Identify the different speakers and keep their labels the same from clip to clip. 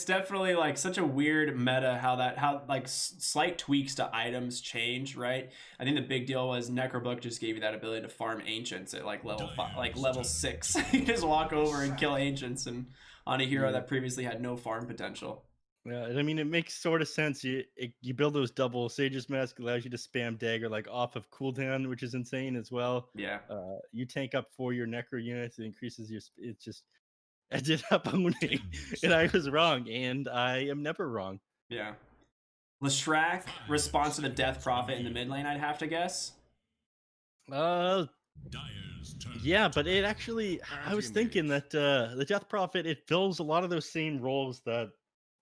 Speaker 1: it's definitely like such a weird meta how like slight tweaks to items change, right? I think the big deal was Necrobook just gave you that ability to farm ancients at like level 5, like level 6. You just walk over and kill ancients and on a hero
Speaker 2: Yeah.
Speaker 1: that previously had no farm potential.
Speaker 2: Yeah, and I mean, it makes sort of sense. You build those double Sage's Mask, allows you to spam dagger like off of cooldown, which is insane as well.
Speaker 1: Yeah.
Speaker 2: You tank up for your necro units, it increases your. It just ended up owning, and I was wrong, and I am never wrong.
Speaker 1: Yeah. Leshrac responds to the Death Prophet in the mid lane, I'd have to guess.
Speaker 2: Uh, yeah, but it actually, I was thinking that the Death Prophet, it fills a lot of those same roles that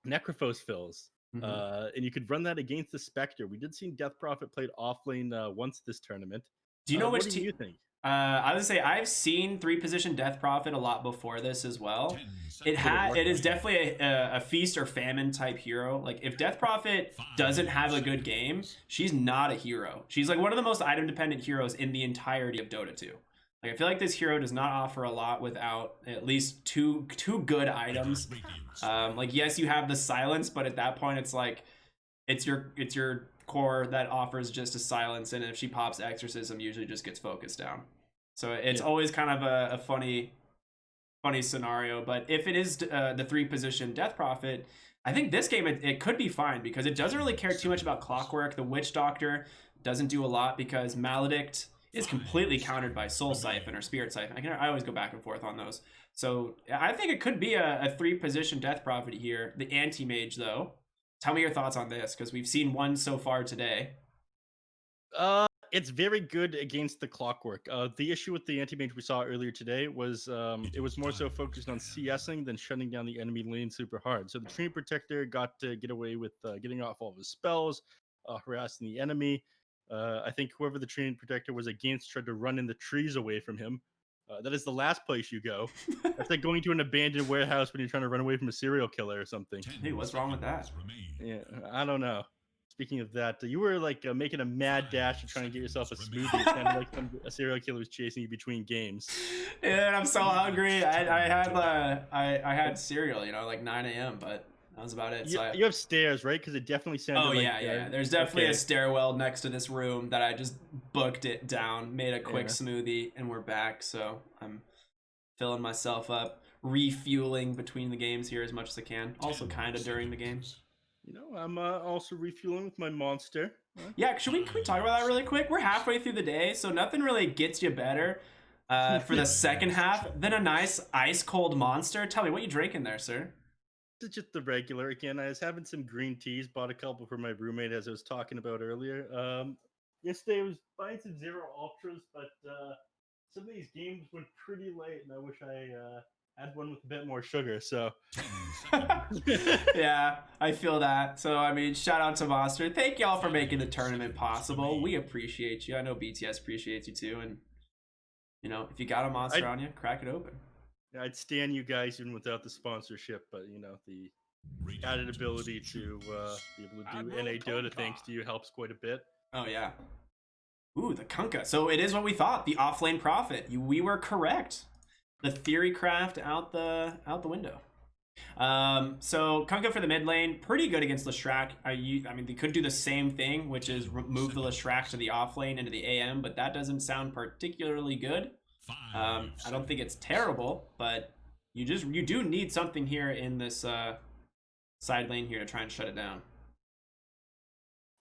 Speaker 2: Necrophos fills.
Speaker 1: Mhm.
Speaker 2: And you could run that against the Spectre. We did see Death Prophet played off lane once this tournament.
Speaker 1: Do you know
Speaker 2: What
Speaker 1: which
Speaker 2: do
Speaker 1: team?
Speaker 2: you think?
Speaker 1: I would say I've seen 3-position Death Prophet a lot before this as well. It is definitely a feast or famine type hero. Like if Death Prophet doesn't have a good game, she's not a hero. She's like one of the most item dependent heroes in the entirety of Dota 2. Like I feel like this hero does not offer a lot without at least two good items. Like yes, you have the silence, but at that point it's like it's your core that offers just a silence, and if she pops exorcism, usually just gets focused down. So it's
Speaker 2: Yeah.
Speaker 1: always kind of a funny scenario. But if it is the 3-position Death Prophet, I think this game it could be fine because it doesn't really care too much about clockwork. The Witch Doctor doesn't do a lot because Maledict is completely countered by Soul Siphon or Spirit Siphon. I always go back and forth on those. So I think it could be a 3-position Death Prophet here. The Anti-Mage, though. Tell me your thoughts on this, because we've seen one so far today.
Speaker 2: It's very good against the clockwork. The issue with the anti-mage we saw earlier today was it was more so focused on CSing than shutting down the enemy lane super hard. So the Treant Protector got to get away with getting off all of his spells, harassing the enemy. I think whoever the Treant Protector was against tried to run in the trees away from him. That is the last place you go. That's like going to an abandoned warehouse when you're trying to run away from a serial killer or something.
Speaker 1: Hey, what's wrong with that?
Speaker 2: Yeah, I don't know. Speaking of that, you were like making a mad dash to try and get yourself a smoothie. It sounded like a serial killer was chasing you between games.
Speaker 1: Yeah, I'm so hungry. I had cereal, like 9 a.m., but that was about it.
Speaker 2: You have stairs, right? Because it definitely sounded
Speaker 1: Oh
Speaker 2: like.
Speaker 1: yeah. There's definitely
Speaker 2: okay.
Speaker 1: a stairwell next to this room that I just booked it down, made a quick
Speaker 2: Yeah.
Speaker 1: smoothie, and we're back. So I'm filling myself up, refueling between the games here as much as I can. Also, kind of during the game.
Speaker 2: I'm also refueling with my monster.
Speaker 1: Yeah, can we talk about that really quick? We're halfway through the day, so nothing really gets you better for the second half than a nice ice cold monster. Tell me, what you drinking there, sir?
Speaker 2: It's just the regular. Again, I was having some green teas. Bought a couple for my roommate, as I was talking about earlier. Yesterday I was buying some Zero Ultras, but some of these games went pretty late, and I wish I had one with a bit more sugar. So
Speaker 1: Yeah, I feel that. So, I mean, shout out to Monster. Thank y'all for making the tournament possible. We appreciate you. I know BTS appreciates you too. And, if you got a Monster on you, crack it open.
Speaker 2: I'd stand you guys even without the sponsorship, but the added ability to be able to do NA Dota thanks to you helps quite a bit.
Speaker 1: Oh, yeah. Ooh, the Kunkka. So it is what we thought. The offlane prophet. We were correct. The theory craft out the window. So Kunkka for the mid lane, pretty good against Leshrac. I mean, they could do the same thing, which is move the Leshrac to the off lane into the AM, but that doesn't sound particularly good. I don't think it's terrible, but you do need something here in this side lane here to try and shut it down.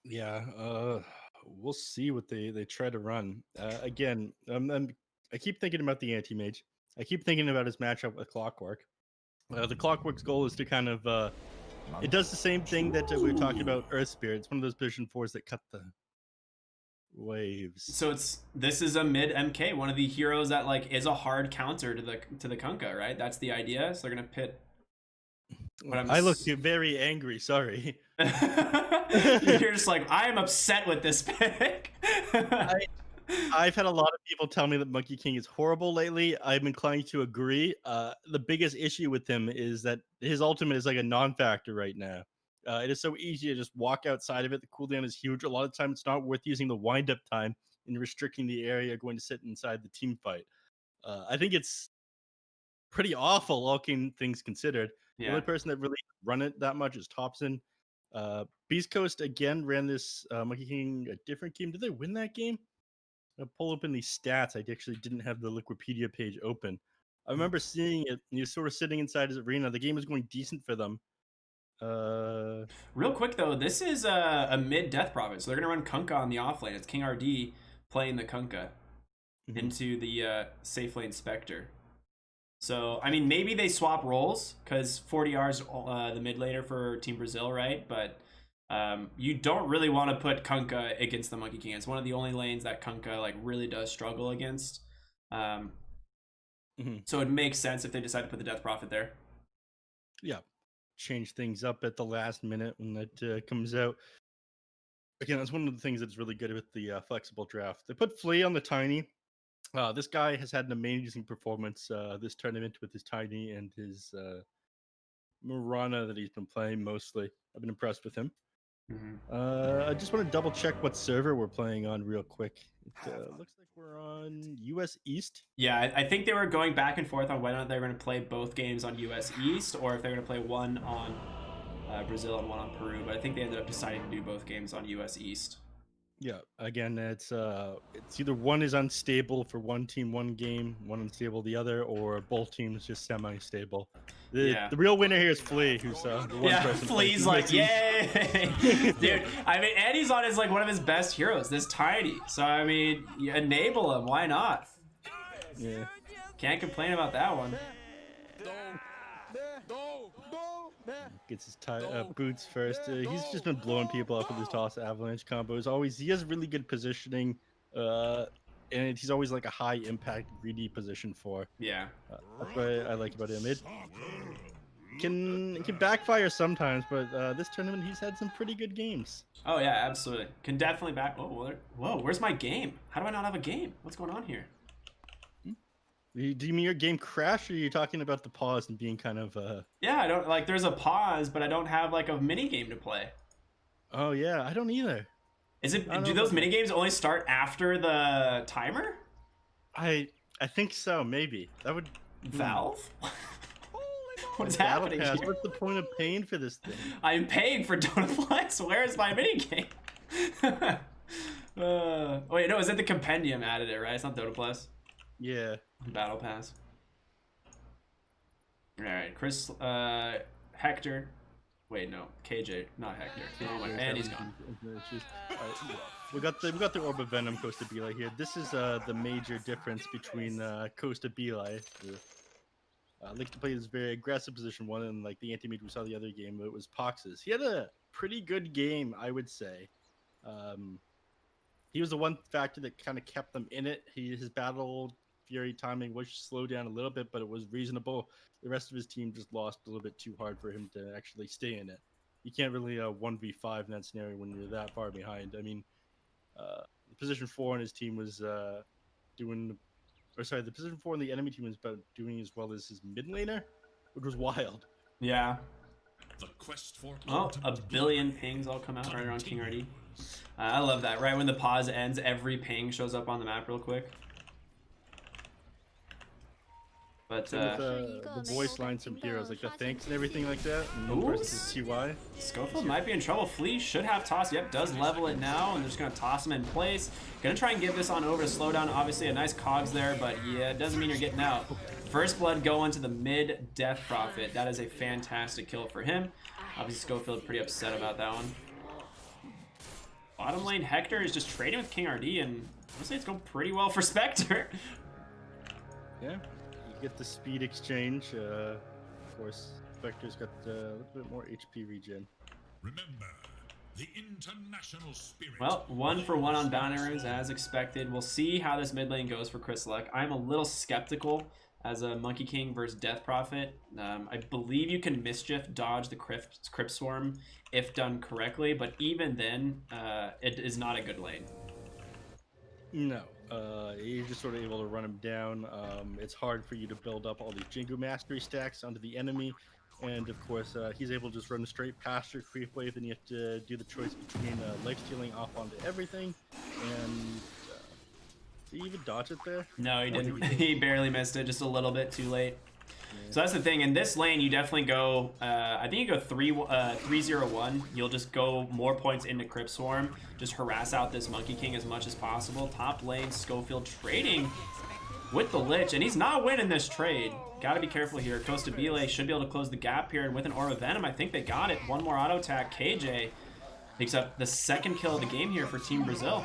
Speaker 2: Yeah, we'll see what they try to run. Again, I keep thinking about the anti-mage. I keep thinking about his matchup with Clockwork. The Clockwork's goal is to kind of it does the same thing that we were talking about Earth Spirit. It's one of those position 4s that cut the waves.
Speaker 1: So this is a mid MK, one of the heroes that is a hard counter to the Kunkka, right? That's the idea. So they're gonna pit.
Speaker 2: I look very angry. Sorry.
Speaker 1: You're just like, I am upset with this pick.
Speaker 2: I've had a lot of people tell me that Monkey King is horrible lately. I'm inclined to agree. The biggest issue with him is that his ultimate is like a non-factor right now. It is so easy to just walk outside of it. The cooldown is huge. A lot of times it's not worth using the wind-up time and restricting the area going to sit inside the team fight. I think it's pretty awful, all things considered. The
Speaker 1: Yeah.
Speaker 2: only person that really run it that much is Thompson. Beast Coast again ran this Monkey King a different game. Did they win that game? I'll pull open these stats. I actually didn't have the Wikipedia page open. I remember seeing it. He was sort of sitting inside his arena. The game was going decent for them.
Speaker 1: Real quick though, this is a mid Death Prophet, so they're gonna run Kunkka on the off lane. It's King RD playing the Kunkka into the safe lane Spectre. So I mean, maybe they swap roles because 40R is the mid laner for Team Brazil, right? But you don't really want to put Kunkka against the Monkey King. It's one of the only lanes that Kunkka like really does struggle against. So it makes sense if they decide to put the Death Prophet there.
Speaker 2: Yeah, change things up at the last minute when that comes out. Again, that's one of the things that's really good with the flexible draft. They put Flea on the Tiny. This guy has had an amazing performance this tournament with his Tiny and his Mirana that he's been playing mostly. I've been impressed with him. I just want to double check what server we're playing on real quick. It looks like we're on US East.
Speaker 1: Yeah, I think they were going back and forth on whether or not they're going to play both games on US East or if they're going to play one on Brazil and one on Peru. But I think they ended up deciding to do both games on US East.
Speaker 2: Yeah, again, it's either one is unstable for one team one game, one unstable the other, or both teams just semi-stable. The real winner here is Flea, who's the one person.
Speaker 1: Flea's like, yay! Dude, I mean, and he's on his like one of his best heroes, this Tiny. So I mean, you enable him, why not?
Speaker 2: Yeah.
Speaker 1: Can't complain about that one.
Speaker 2: Gets his boots first. He's just been blowing people up with his toss avalanche combos. Always, he has really good positioning, and he's always like a high impact greedy position for.
Speaker 1: Yeah,
Speaker 2: that's what I like about him. It can backfire sometimes, but this tournament he's had some pretty good games.
Speaker 1: Oh yeah, absolutely. Can definitely back. Whoa, where's my game? How do I not have a game? What's going on here?
Speaker 2: Do you mean your game crashed, or are you talking about the pause and being kind of
Speaker 1: Yeah, I don't like. There's a pause, but I don't have like a mini game to play.
Speaker 2: Oh yeah, I don't either.
Speaker 1: Is it? Do those mini games only start after the timer?
Speaker 2: I think so. Maybe that would.
Speaker 1: Valve. What is happening here?
Speaker 2: What's the point of paying for this thing?
Speaker 1: I'm paying for Donaflex. Where is my mini game? Wait, no, is it the compendium added it, right? It's not Dota+.
Speaker 2: Yeah.
Speaker 1: Battle Pass. Alright, Chris, Hector. Wait, no, KJ, not Hector. And he's gone.
Speaker 2: We got the Orb of Venom Costa Belay here. This is the major difference between Costa Belay. Likes to play this very aggressive position one, and like the anti-mage we saw the other game, it was Pox's. He had a pretty good game, I would say. He was the one factor that kind of kept them in it. His battle fury timing was slowed down a little bit, but it was reasonable. The rest of his team just lost a little bit too hard for him to actually stay in it. You can't really 1v5 in that scenario when you're that far behind. I mean, the position 4 on his team was the position 4 on the enemy team was about doing as well as his mid laner, which was wild.
Speaker 1: Yeah. Oh, a billion pings all come out right around King RD. I love that. Right when the pause ends, every ping shows up on the map real quick. But
Speaker 2: the voice lines from heroes, like the thanks and everything like that. Versus TY.
Speaker 1: Schofield might be in trouble. Flea should have toss. Yep, does level it now, and they're just gonna toss him in place. Gonna try and give this on over to slow down. Obviously a nice cogs there, but yeah, it doesn't mean you're getting out. First blood going to the mid Death Prophet. That is a fantastic kill for him. Obviously Schofield pretty upset about that one. Bottom lane Hector is just trading with King RD, and honestly it's going pretty well for Spectre.
Speaker 2: Yeah. Get the speed exchange. Of course, Spectre's got a little bit more HP regen.
Speaker 3: Remember, the international spirit.
Speaker 1: Well, 1 for 1 on bounty runes as expected. We'll see how this mid lane goes for Chris Luck. I'm a little skeptical as a Monkey King versus Death Prophet. I believe you can mischief dodge the Crypt Swarm if done correctly, but even then, it is not a good lane.
Speaker 2: No. You're just sort of able to run him down. It's hard for you to build up all these Jingu Mastery stacks onto the enemy. And of course, he's able to just run straight past your creep wave, and you have to do the choice between life stealing off onto everything. And did he even dodge it there?
Speaker 1: No, he didn't. He barely missed it, just a little bit too late. So that's the thing. In this lane, you definitely go. I think you go 3-0-1. You'll just go more points into Crypt Swarm. Just harass out this Monkey King as much as possible. Top lane, Schofield trading with the Lich, and he's not winning this trade. Got to be careful here. Costa Bile should be able to close the gap here, and with an Aura Venom, I think they got it. One more auto attack. KJ picks up the second kill of the game here for Team Brazil.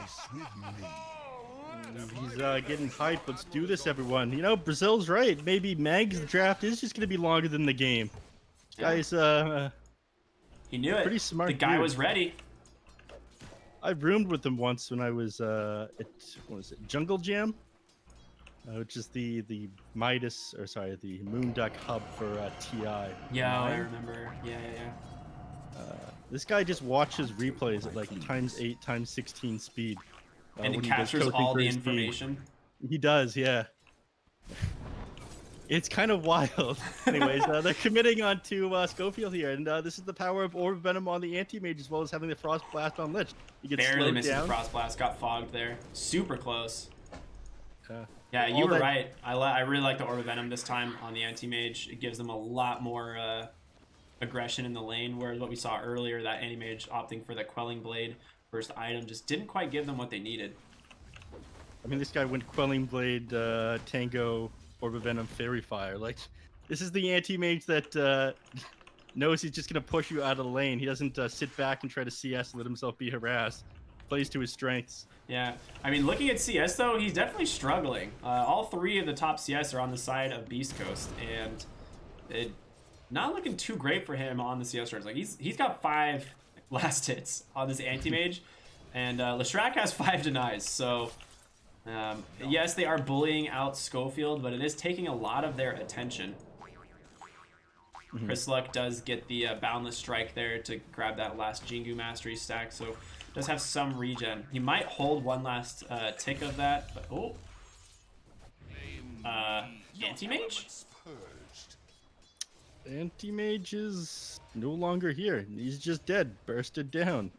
Speaker 2: He's getting hyped. Let's do this, everyone. You know, Brazil's right. Maybe Mag's draft is just going to be longer than the game.
Speaker 1: Yeah.
Speaker 2: Guys,
Speaker 1: he knew it.
Speaker 2: Pretty smart.
Speaker 1: The guy
Speaker 2: dude.
Speaker 1: was ready.
Speaker 2: I roomed with him once when I was at what was it, Jungle Jam, which is the Midas, or sorry, the Moonduck hub for TI.
Speaker 1: Yeah, I remember. Yeah.
Speaker 2: This guy just watches replays at like *8, *16 speed.
Speaker 1: And it
Speaker 2: when he does
Speaker 1: captures
Speaker 2: coaching
Speaker 1: all
Speaker 2: for
Speaker 1: the
Speaker 2: his team.
Speaker 1: information.
Speaker 2: He does, yeah. It's kind of wild. Anyways, they're committing onto Schofield here, and this is the power of Orb Venom on the Anti-Mage, as well as having the Frost Blast on Lich. He gets
Speaker 1: Barely
Speaker 2: slowed
Speaker 1: misses
Speaker 2: down.
Speaker 1: the Frost Blast. Got fogged there. Super close. Yeah,
Speaker 2: all
Speaker 1: you were
Speaker 2: that-
Speaker 1: right. I really like the Orb of Venom this time on the Anti-Mage. It gives them a lot more aggression in the lane, whereas what we saw earlier, that Anti-Mage opting for the Quelling Blade first item just didn't quite give them what they needed.
Speaker 2: I mean, this guy went Quelling Blade, Tango, Orb of Venom, Fairy Fire. Like, this is the Anti-Mage that knows he's just going to push you out of the lane. He doesn't sit back and try to CS and let himself be harassed. Plays to his strengths.
Speaker 1: Yeah, I mean, looking at CS, though, he's definitely struggling. All three of the top CS are on the side of Beast Coast, and it not looking too great for him on the CS charts. Like, he's got 5 last hits on this Anti-Mage, and Leshrac has 5 denies, so yes, they are bullying out Schofield, but it is taking a lot of their attention. Chris Luck does get the Boundless Strike there to grab that last Jingu Mastery stack, so does have some regen. He might hold one last tick of that, but Anti-Mage?
Speaker 2: Anti-Mage is no longer here. He's just dead, bursted down.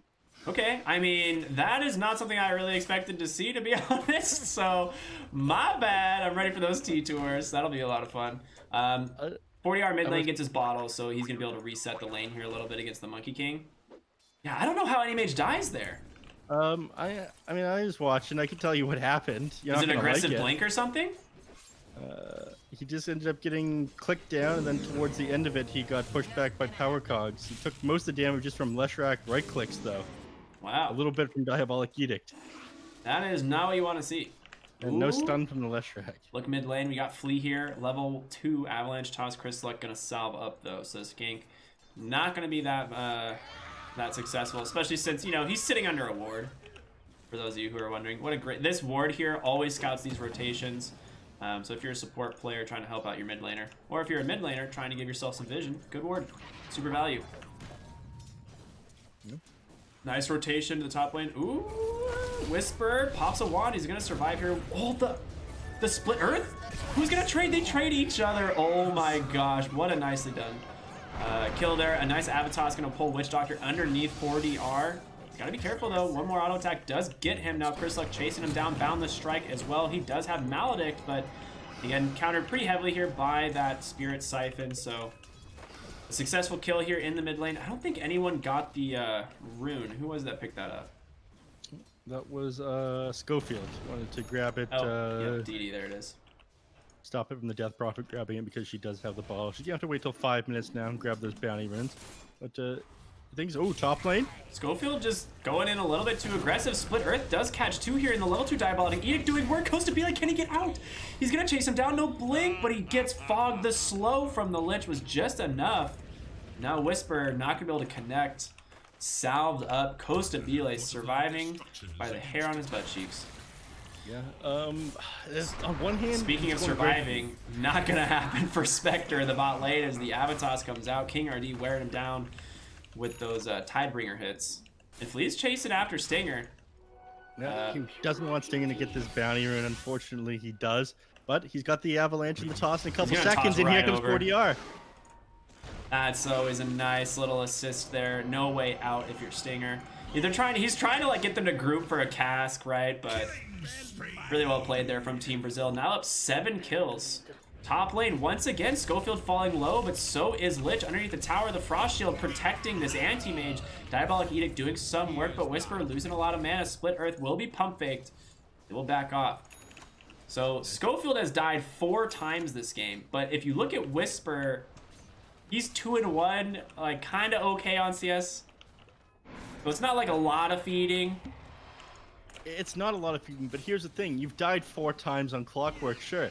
Speaker 1: Okay, I mean, that is not something I really expected to see, to be honest, so my bad. I'm ready for those T-Tours. That'll be a lot of fun. 40R mid lane gets his bottle, so he's going to be able to reset the lane here a little bit against the Monkey King. Yeah, I don't know how Anti-Mage dies there.
Speaker 2: I mean, I was watching. I can tell you what happened.
Speaker 1: Is it an aggressive blink or something?
Speaker 2: He just ended up getting clicked down, and then towards the end of it, he got pushed back by Power Cogs. He took most of the damage just from Leshrac right clicks, though.
Speaker 1: Wow.
Speaker 2: A little bit from Diabolic Edict.
Speaker 1: That is not what you want to see.
Speaker 2: And no stun from the Leshrac.
Speaker 1: Look mid lane, we got Flea here. Level 2 Avalanche Toss. Chris Luck gonna salve up though, so Skink not gonna be that successful, especially since, you know, he's sitting under a ward. For those of you who are wondering, what a great, this ward here always scouts these rotations. So if you're a support player trying to help out your mid laner, or if you're a mid laner trying to give yourself some vision, good ward, super value.
Speaker 2: Yep.
Speaker 1: Nice rotation to the top lane. Ooh, Whisper pops a wand. He's gonna survive here. Oh, the split earth. Who's gonna trade? They trade each other. Oh my gosh, what a nicely done kill there. A nice Avatar's gonna pull Witch Doctor underneath 4DR. Gotta be careful though. One more auto attack does get him. Now Chris Luck chasing him down. Boundless Strike as well. He does have Maledict, but again countered pretty heavily here by that Spirit Siphon. So a successful kill here in the mid lane. I don't think anyone got the rune. Who was that picked that up?
Speaker 2: That was Schofield. Wanted to grab it.
Speaker 1: Oh, yeah, DD, there it is.
Speaker 2: Stop it from the Death Prophet grabbing it because she does have the ball. You have to wait till 5 minutes now and grab those bounty runes. But things. Oh, top lane.
Speaker 1: Schofield just going in a little bit too aggressive. Split Earth does catch 2 here in the level 2 Diabolic Edict doing work. Costa Bile, can he get out? He's gonna chase him down. No blink, but he gets fogged. The slow from the Lich was just enough. Now Whisper not gonna be able to connect. Salved up. Costa Bile surviving by the hair on his butt cheeks.
Speaker 2: Yeah. On one hand.
Speaker 1: Speaking of surviving, not gonna happen for Spectre in the bot lane as the Avatar comes out. King RD wearing him down with those Tidebringer hits. And Flea's chasing after Stinger.
Speaker 2: Yeah, he doesn't want Stinger to get this bounty rune. Unfortunately, he does. But he's got the Avalanche in the toss in a couple seconds, and here comes 4DR.
Speaker 1: That's always a nice little assist there. No way out if you're Stinger. He's trying to like get them to group for a cask, right? But really well played there from Team Brazil. Now up 7 kills. Top lane, once again, Schofield falling low, but so is Lich underneath the tower. The Frost Shield protecting this anti-mage. Diabolic Edict doing some work, but Whisper losing a lot of mana. Split Earth will be pump faked. It will back off. So Schofield has died 4 times this game, but if you look at Whisper, he's 2-1, like kind of okay on CS. So it's not like a lot of feeding.
Speaker 2: It's not a lot of feeding, but here's the thing. You've died 4 times on Clockwork, sure.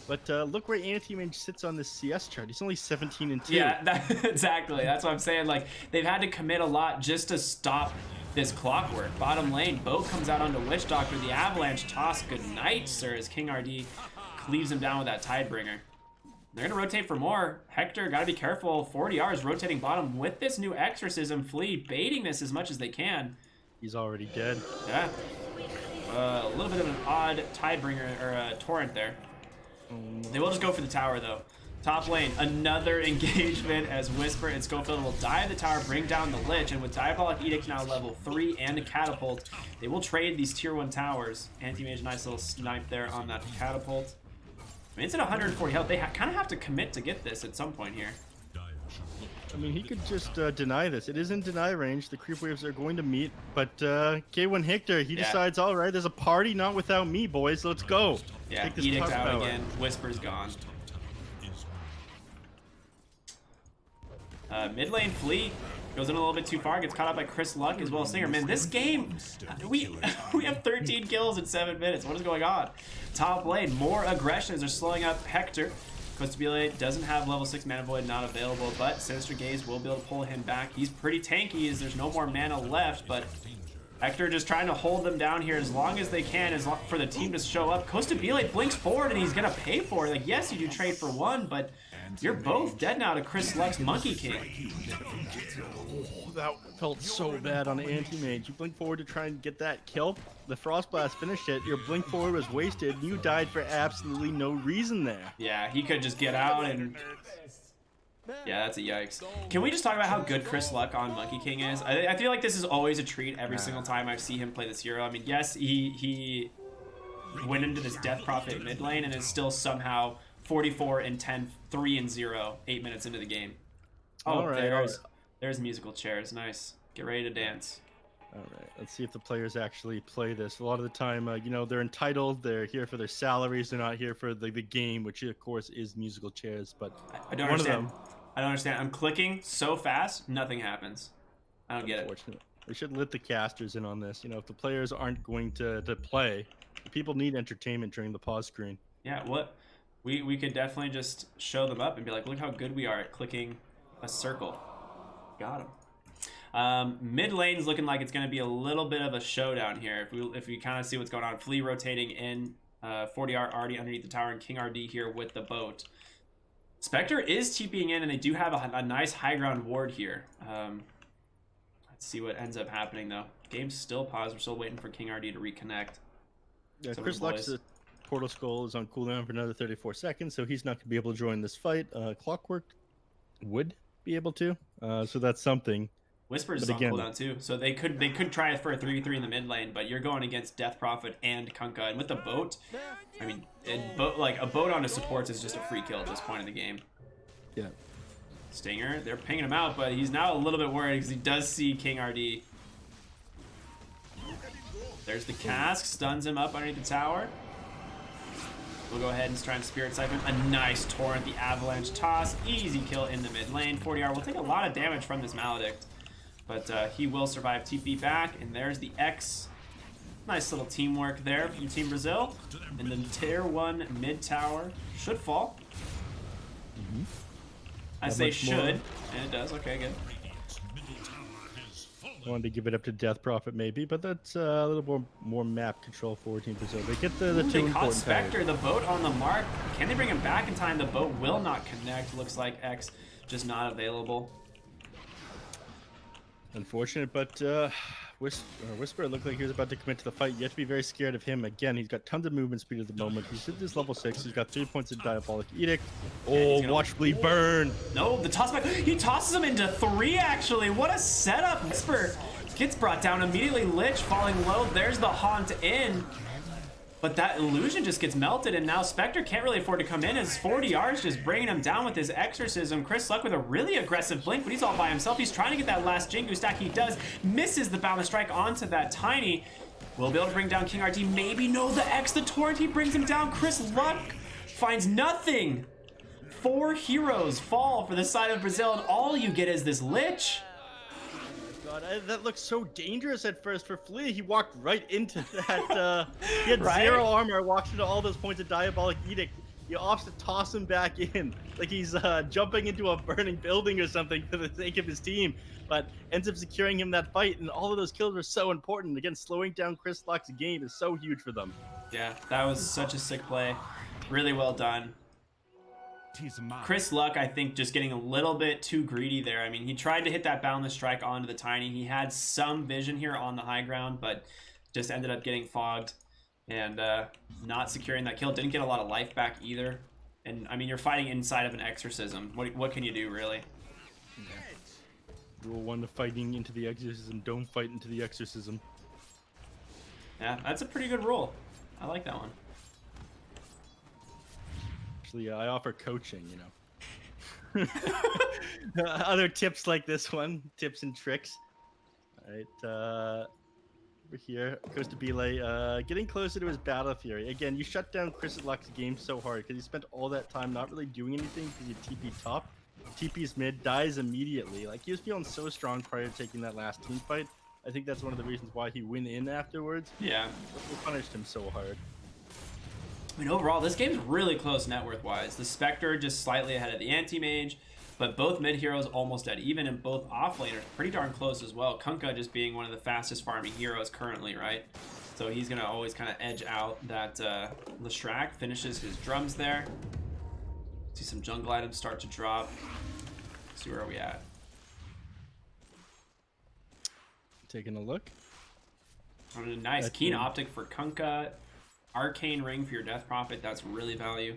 Speaker 2: But look where Anti-Mage sits on this CS chart. He's only 17-2.
Speaker 1: Yeah, exactly. That's what I'm saying. Like, they've had to commit a lot just to stop this Clockwork. Bottom lane, Boat comes out onto Witch Doctor. The Avalanche toss. Good night, sir, as King RD cleaves him down with that Tidebringer. They're going to rotate for more. Hector, got to be careful. 40 Rs rotating bottom with this new Exorcism. Flea baiting this as much as they can.
Speaker 2: He's already dead.
Speaker 1: Yeah. A little bit of an odd Tidebringer, or Torrent there. They will just go for the tower, though. Top lane, another engagement as Whisper and Schofield will dive the tower, bring down the Lich, and with Diabolic Edict now level 3 and a Catapult, they will trade these tier 1 towers. Anti-Mage, nice little snipe there on that Catapult. I mean, it's at 140 health. They kind of have to commit to get this at some point here.
Speaker 2: I mean, he could just deny this. It is in deny range. The creep waves are going to meet, but K1 Hector, he decides, all right, there's a party not without me, boys. Let's go.
Speaker 1: Yeah,
Speaker 2: take this
Speaker 1: Edict out
Speaker 2: power.
Speaker 1: again. Whisper's gone. Mid lane Flea goes in a little bit too far, gets caught up by Chris Luck as well as Singer. Man, this game, we have 13 kills in 7 minutes. What is going on? Top lane, more aggressions are slowing up Hector. Costabile doesn't have level 6 Mana Void, not available, but Sinister Gaze will be able to pull him back. He's pretty tanky as there's no more mana left, but Hector just trying to hold them down here as long as they can, for the team to show up. Costabile blinks forward and he's gonna pay for it. Like, yes, you do trade for 1, but you're both dead now to Chris Luck's Monkey King.
Speaker 2: Oh, that felt so bad on Anti-Mage. You blink forward to try and get that kill. The Frost Blast finished it. Your blink forward was wasted. You died for absolutely no reason there.
Speaker 1: Yeah, he could just get out and... Yeah, that's a yikes. Can we just talk about how good Chris Luck on Monkey King is? I feel like this is always a treat every single time I see him play this hero. I mean, yes, he went into this Death Prophet mid lane and is still somehow 44 and 10, 3 and 0, 8 minutes into the game. Oh,
Speaker 2: all right,
Speaker 1: there's musical chairs. Nice. Get ready to dance.
Speaker 2: All right, let's see if the players actually play this. A lot of the time, you know, they're entitled. They're here for their salaries. They're not here for the game, which of course is musical chairs. But
Speaker 1: I don't understand. I don't understand. I'm clicking so fast, nothing happens. I don't get it.
Speaker 2: They should let the casters in on this. You know, if the players aren't going to play, people need entertainment during the pause screen.
Speaker 1: Yeah, what? We could definitely just show them up and be like, look how good we are at clicking a circle. Got him. Mid lane's looking like it's going to be a little bit of a showdown here. If we kind of see what's going on. Flea rotating in, 40R already underneath the tower, and King RD here with the boat. Spectre is TPing in, and they do have a nice high ground ward here. Let's see what ends up happening, though. Game's still paused. We're still waiting for King RD to reconnect.
Speaker 2: Yeah, Chris Luck's Portal Skull is on cooldown for another 34 seconds, so he's not going to be able to join this fight. Clockwork would be able to, so that's something.
Speaker 1: Whisper's is on cooldown too, so they could try it for a 3v3 in the mid lane, but you're going against Death Prophet and Kunkka, and with the boat, I mean, like a boat onto supports is just a free kill at this point in the game.
Speaker 2: Yeah.
Speaker 1: Stinger, they're pinging him out, but he's now a little bit worried because he does see King RD. There's the cask, stuns him up underneath the tower. We'll go ahead and try and Spirit Siphon. A nice Torrent, the Avalanche toss. Easy kill in the mid lane. 40R will take a lot of damage from this Maledict, but he will survive. TP back, and there's the X. Nice little teamwork there from Team Brazil. And then tier 1 mid tower should fall. I say should, and it does. Okay, good.
Speaker 2: I wanted to give it up to Death Prophet maybe, but that's a little more map control for Team Brazil. They get the two
Speaker 1: they caught Spectre,
Speaker 2: powers.
Speaker 1: the boat on the mark. Can they bring him back in time? The boat will not connect. Looks like X just not available.
Speaker 2: Unfortunate, but Whisper looked like he was about to commit to the fight. You have to be very scared of him. Again, he's got tons of movement speed at the moment. He's at this level 6. He's got 3 points of Diabolic Edict. Oh, watch Bleed burn.
Speaker 1: No, the toss back. He tosses him into 3, actually. What a setup. Whisper gets brought down immediately. Lich falling low. There's the haunt in. But that illusion just gets melted, and now Spectre can't really afford to come in as 40R's just bringing him down with his Exorcism. Chris Luck with a really aggressive blink, but he's all by himself. He's trying to get that last Jingu stack. He does. Misses the Boundless Strike onto that Tiny. Will be able to bring down King RT. Maybe no, the X, the Torrent, he brings him down. Chris Luck finds nothing. 4 heroes fall for the side of Brazil, and all you get is this Lich.
Speaker 2: God, that looked so dangerous at first for Flea. He walked right into that. He had
Speaker 1: Right?
Speaker 2: 0 armor, walked into all those points of Diabolic Edict. He opts to toss him back in, like he's jumping into a burning building or something for the sake of his team, but ends up securing him that fight, and all of those kills are so important. Again, slowing down Chris Luck's game is so huge for them.
Speaker 1: Yeah, that was such a sick play. Really well done. Chris Luck, I think, just getting a little bit too greedy there. I mean, he tried to hit that Boundless Strike onto the Tiny. He had some vision here on the high ground, but just ended up getting fogged and not securing that kill. Didn't get a lot of life back either. And, I mean, you're fighting inside of an Exorcism. What can you do, really?
Speaker 2: Rule 1 of fighting into the Exorcism, don't fight into the Exorcism.
Speaker 1: Yeah, that's a pretty good rule. I like that one.
Speaker 2: Actually, I offer coaching, you know. Other tips like this one, tips and tricks. All right, over here, Costa Bile, getting closer to his Battle Fury. Again, you shut down Chris Luck's game so hard because he spent all that time not really doing anything because you TP top. TP's mid, dies immediately. Like, he was feeling so strong prior to taking that last team fight. I think that's one of the reasons why he went in afterwards.
Speaker 1: Yeah.
Speaker 2: We punished him so hard.
Speaker 1: I mean, overall, this game's really close net worth-wise. The Spectre just slightly ahead of the Anti-Mage, but both mid-heroes almost dead even, and both off-laners pretty darn close as well. Kunkka just being one of the fastest farming heroes currently, right? So he's going to always kind of edge out that Leshrac. Finishes his drums there. See some jungle items start to drop. See where are we at.
Speaker 2: Taking a look.
Speaker 1: Oh, nice. Keen Optic for Kunkka. Arcane Ring for your Death Prophet, that's really value.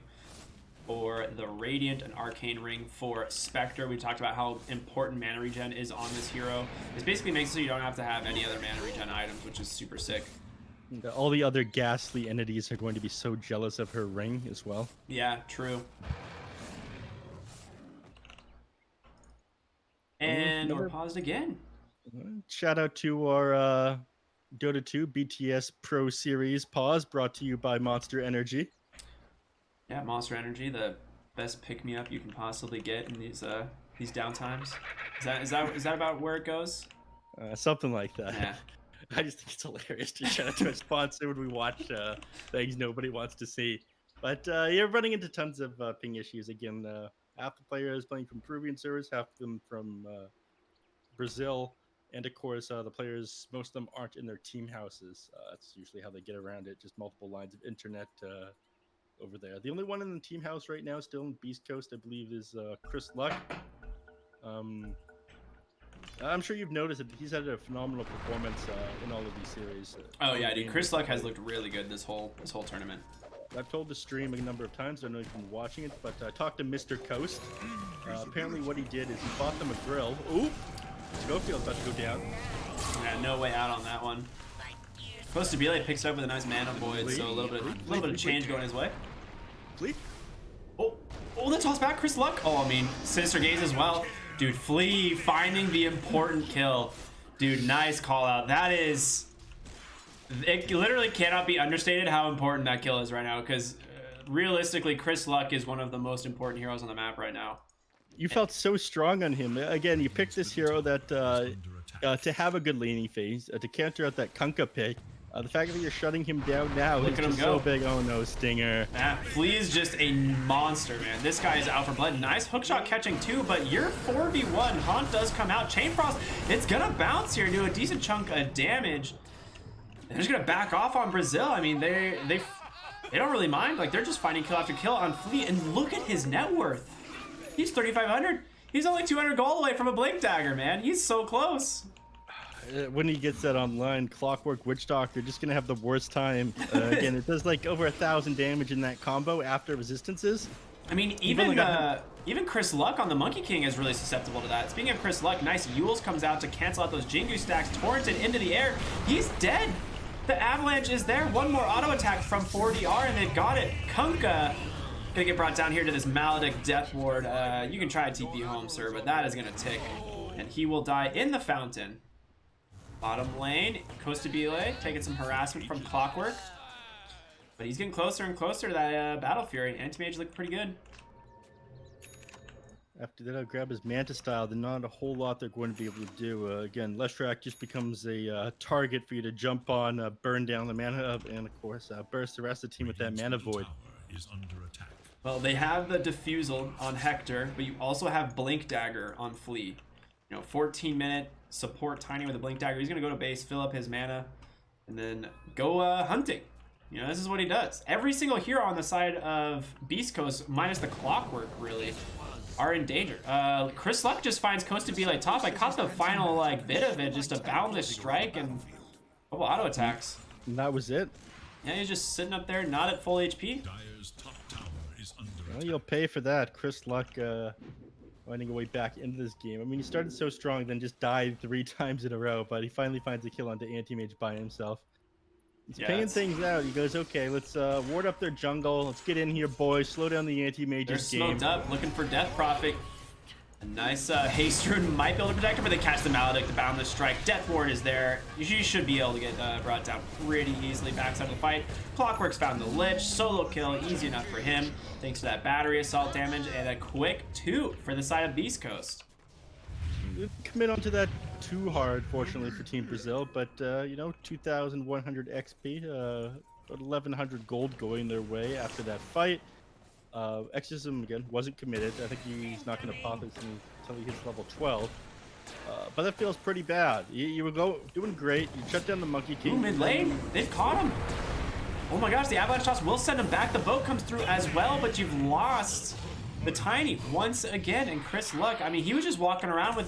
Speaker 1: For the Radiant, an Arcane Ring for Spectre. We talked about how important mana regen is on this hero. This basically makes it so you don't have to have any other mana regen items, which is super sick.
Speaker 2: All the other ghastly entities are going to be so jealous of her ring as well.
Speaker 1: Yeah, true. And we're paused again.
Speaker 2: Shout out to our Dota 2 BTS Pro Series pause, brought to you by Monster Energy.
Speaker 1: Yeah, Monster Energy, the best pick-me-up you can possibly get in these downtimes. Is that about where it goes?
Speaker 2: Something like that.
Speaker 1: Yeah.
Speaker 2: I just think it's hilarious to shout out to a sponsor when we watch things nobody wants to see. But you're running into tons of ping issues. Again, half the players playing from Peruvian servers, half of them from Brazil. And of course, the players, most of them aren't in their team houses. That's usually how they get around it, just multiple lines of internet over there. The only one in the team house right now, still in Beast Coast, I believe, is Chris Luck. I'm sure you've noticed that he's had a phenomenal performance in all of these series.
Speaker 1: Oh yeah, dude. Chris Luck has looked really good this whole tournament.
Speaker 2: I've told the stream a number of times. I don't know if you've been watching it, but I talked to Mr. Coast. Apparently, what he did is he bought them a grill. Ooh, Schofield's about to go down.
Speaker 1: Yeah, no way out on that one. Supposed to be like picks it up with a nice mana void, so a little bit of change going his way.
Speaker 2: Flea?
Speaker 1: Oh, the toss back, Chris Luck. Oh, I mean, Sinister Gaze as well. Dude, Flea finding the important kill. Dude, nice call out. That is... It literally cannot be understated how important that kill is right now, because realistically, Chris Luck is one of the most important heroes on the map right now.
Speaker 2: You felt so strong on him. Again, you picked this hero that to have a good laning phase, to counter out that Kunkka pick. The fact that you're shutting him down now is just so big. Oh no, Stinger.
Speaker 1: Flea is just a monster, man. This guy is out for blood. Nice hookshot catching too, but you're 4v1. Haunt does come out. Chain Frost, it's gonna bounce here, do a decent chunk of damage. They're just gonna back off on Brazil. I mean, they don't really mind. Like, they're just finding kill after kill on Flea, and look at his net worth. He's 3,500. He's only 200 gold away from a Blink Dagger, man. He's so close.
Speaker 2: When he gets that online, Clockwork Witch Doctor just gonna have the worst time. Again, it does like over 1,000 damage in that combo after resistances.
Speaker 1: I mean, even Chris Luck on the Monkey King is really susceptible to that. Speaking of Chris Luck, nice Yules comes out to cancel out those Jingu stacks, torrented into the air. He's dead. The Avalanche is there. One more auto attack from 4DR, and they've got it. Kunkka gonna get brought down here to this Maledict Death Ward. You can try to TP home, sir, but that is gonna tick. And he will die in the fountain. Bottom lane, Costabile taking some harassment from Clockwork. But he's getting closer and closer to that Battle Fury. Anti-Mage looked pretty good.
Speaker 2: After that, I'll grab his Manta Style. There's not a whole lot they're going to be able to do. Again, Leshrac just becomes a target for you to jump on, burn down the mana of, and of course, burst the rest of the team with that Mana Void.
Speaker 3: Is under attack.
Speaker 1: Well, they have the Diffusal on Hector, but you also have Blink Dagger on Flea. 14-minute support Tiny with a Blink Dagger. He's going to go to base, fill up his mana, and then go hunting. This is what he does. Every single hero on the side of Beast Coast, minus the Clockwork, really, are in danger. Chris Luck just finds Costabile top. I caught the final bit of it, just a Boundless Strike and a couple auto attacks.
Speaker 2: And that was it.
Speaker 1: Yeah, he's just sitting up there, not at full HP.
Speaker 3: Dyer's top tower is under
Speaker 2: Well,
Speaker 3: attack.
Speaker 2: you'll pay for that. Chris Luck finding a way back into this game. I mean, he started so strong, then just died 3 times in a row, but he finally finds a kill onto Anti-Mage by himself. He's paying things out. He goes, okay, let's ward up their jungle. Let's get in here, boys. Slow down the Anti-Mage's game.
Speaker 1: They're smoked up, looking for Death Prophet. A nice Haste Rune might be able to protect him, but they catch the Maledict, the Boundless Strike. Death Ward is there. You should be able to get brought down pretty easily backside of the fight. Clockwork's found the Lich. Solo kill, easy enough for him. Thanks to that battery assault damage and a quick 2 for the side of Beast Coast.
Speaker 2: Didn't commit onto that too hard, fortunately, for Team Brazil, but 2,100 XP, about 1,100 gold going their way after that fight. Exorcism, again, wasn't committed. I think he's not going to pop it until he hits level 12. But that feels pretty bad. You were doing great. You shut down the Monkey King.
Speaker 1: Ooh, mid lane. They've caught him. Oh my gosh, the Avalanche toss will send him back. The boat comes through as well, but you've lost the Tiny once again. And Chris Luck, I mean, he was just walking around with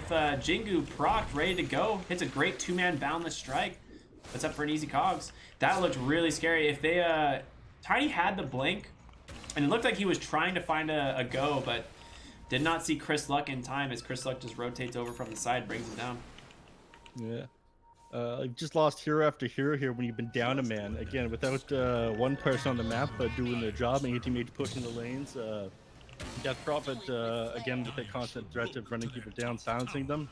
Speaker 1: Jingu procced, ready to go. Hits a great 2-man Boundless Strike. What's up for an easy cogs? That looked really scary. If they, Tiny had the blink, and it looked like he was trying to find a go, but did not see Chris Luck in time as Chris Luck just rotates over from the side, brings him down.
Speaker 2: Yeah. Just lost hero after hero here when you've been down a man. Again, without one person on the map doing their job, and your teammate pushing the lanes. Death Prophet, again, with a constant threat of running people down, silencing them.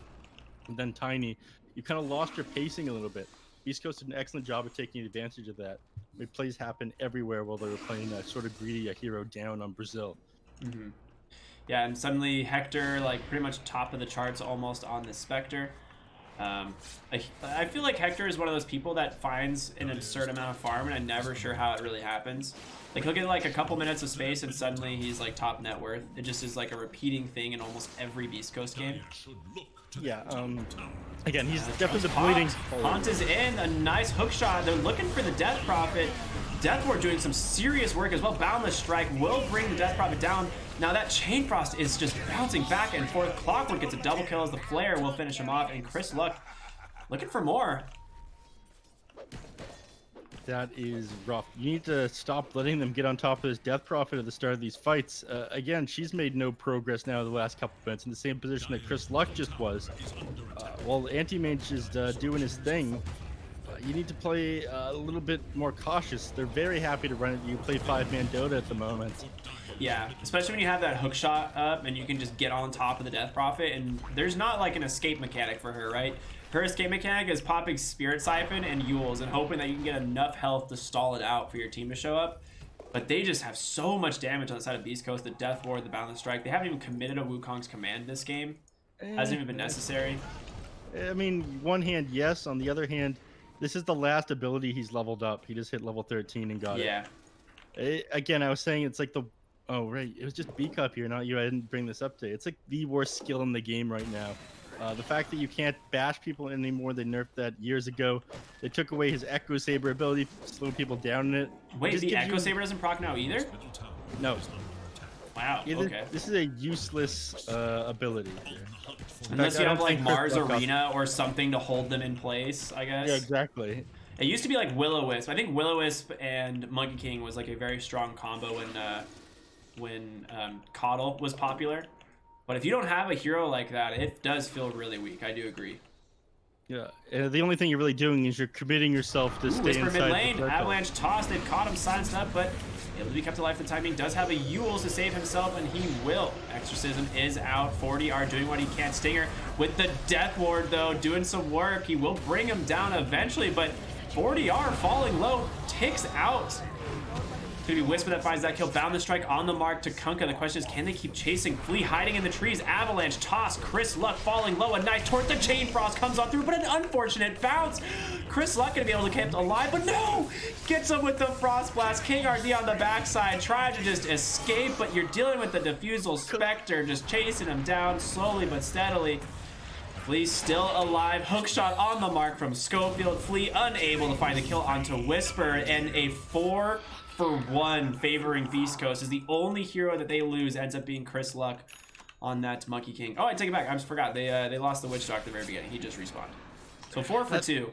Speaker 2: And then Tiny, you kind of lost your pacing a little bit. East Coast did an excellent job of taking advantage of that. Made plays happen everywhere while they were playing that sort of greedy a hero down on Brazil.
Speaker 1: Mm-hmm. Yeah, and suddenly Hector, pretty much top of the charts almost on the Spectre. I feel like Hector is one of those people that finds an absurd amount of farm, and I'm never sure how it really happens. He'll get a couple minutes of space, and suddenly he's top net worth. It just is a repeating thing in almost every Beast Coast game.
Speaker 2: Yeah, again, he's definitely the bleeding.
Speaker 1: Haunt is in, a nice hook shot. They're looking for the Death Prophet. Death Ward doing some serious work as well. Boundless Strike will bring the Death Prophet down. Now that Chain Frost is just bouncing back and forth. Clockwork gets a double kill as the Flare will finish him off, and Chris Luck looking for more.
Speaker 2: That is rough. You need to stop letting them get on top of this Death Prophet at the start of these fights. Again, she's made no progress now the last couple of minutes in the same position that Chris Luck just was. While Anti-Mage is doing his thing, you need to play a little bit more cautious. They're very happy to run it. You play 5-man Dota at the moment.
Speaker 1: Yeah, especially when you have that hook shot up and you can just get on top of the Death Prophet, and there's not an escape mechanic for her, right? Her escape mechanic is popping Spirit Siphon and Yules and hoping that you can get enough health to stall it out for your team to show up. But they just have so much damage on the side of Beast Coast, the Death Ward, the Boundless Strike. They haven't even committed a Wukong's command this game. Hasn't even been necessary.
Speaker 2: I mean, one hand, yes. On the other hand, this is the last ability he's leveled up. He just hit level 13 and got it. Again, I was saying it's like the... Oh, right. It was just B-Cup here, not you. I didn't bring this update. It's the worst skill in the game right now. The fact that you can't bash people anymore, they nerfed that years ago. They took away his Echo Saber ability, slowing people down in it.
Speaker 1: Wait, the Echo Saber doesn't proc now either?
Speaker 2: No.
Speaker 1: Wow, okay.
Speaker 2: This is a useless ability here.
Speaker 1: Unless you have Mars Arena or something to hold them in place, I guess.
Speaker 2: Yeah, exactly.
Speaker 1: It used to be Will-O-Wisp. I think Will-O-Wisp and Monkey King was a very strong combo when Coddle was popular. But if you don't have a hero like that, it does feel really weak. I do agree.
Speaker 2: Yeah, and the only thing you're really doing is you're committing yourself to stay
Speaker 1: Whisper
Speaker 2: inside
Speaker 1: mid
Speaker 2: the
Speaker 1: lane,
Speaker 2: circle.
Speaker 1: Avalanche toss, they've caught him silenced up, but able to be kept alive for the time being. Does have a Yules to save himself, and he will. Exorcism is out. 40 are doing what he can. Stinger with the Death Ward, though, doing some work. He will bring him down eventually, but 40 are falling low, ticks out. It's gonna be Whisper that finds that kill. Bound the strike on the mark to Kunkka. The question is, can they keep chasing? Flea hiding in the trees. Avalanche toss. Chris Luck falling low. A nice tort. The Chain Frost comes on through, but an unfortunate bounce. Chris Luck gonna be able to keep alive, but no! Gets him with the Frost Blast. King RD on the backside, trying to just escape, but you're dealing with the Diffusal Spectre, just chasing him down slowly but steadily. Flea still alive. Hookshot on the mark from Schofield. Flea unable to find the kill onto Whisper, and a 4-for-1 favoring Beast Coast is the only hero that they lose. Ends up being Chris Luck on that Monkey King. Oh, I take it back. I just forgot. They lost the Witch Doctor at the very beginning. He just respawned. So 4-for-2.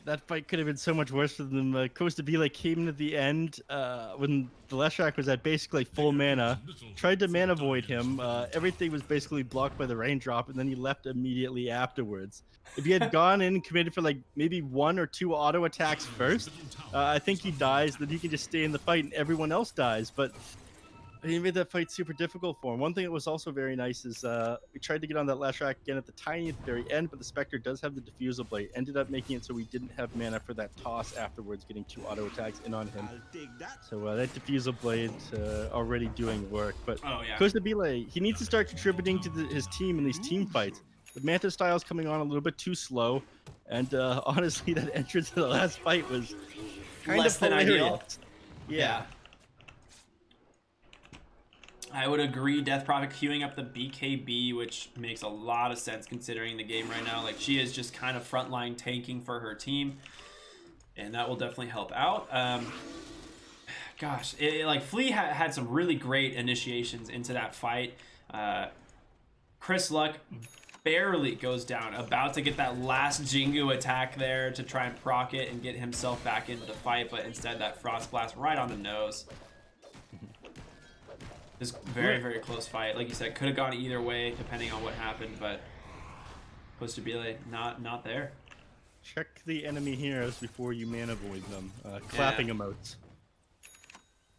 Speaker 2: That fight could have been so much worse for them. Costa Bela came in at the end when the Leshrac was at basically full mana, tried to mana void him. Everything was basically blocked by the raindrop, and then he left immediately afterwards. If he had gone in and committed for like maybe 1 or 2 auto attacks first, I think he dies, then he can just stay in the fight and everyone else dies. But he made that fight super difficult for him. One thing that was also very nice is we tried to get on that Leshrac again at the tiniest very end, but the Spectre does have the Diffusal Blade. Ended up making it so we didn't have mana for that toss afterwards, getting 2 auto attacks in on him. So that Diffusal Blade already doing work. But Costa Bela, he needs to start contributing to his team in these team fights. The Manta style's coming on a little bit too slow, and honestly, that entrance to the last fight was kind
Speaker 1: Less
Speaker 2: of
Speaker 1: than ideal.
Speaker 2: hilarious. Yeah.
Speaker 1: I would agree. Death Prophet queuing up the BKB, which makes a lot of sense considering the game right now. Like, she is just kind of frontline tanking for her team, and that will definitely help out. Gosh, like Flea had some really great initiations into that fight. Chris Luck barely goes down, about to get that last Jingu attack there to try and proc it and get himself back into the fight, but instead that Frost Blast right on the nose. This very, very close fight. Like you said, could have gone either way depending on what happened, but Costa Bela not there.
Speaker 2: Check the enemy heroes before you mana void them. Clapping emotes.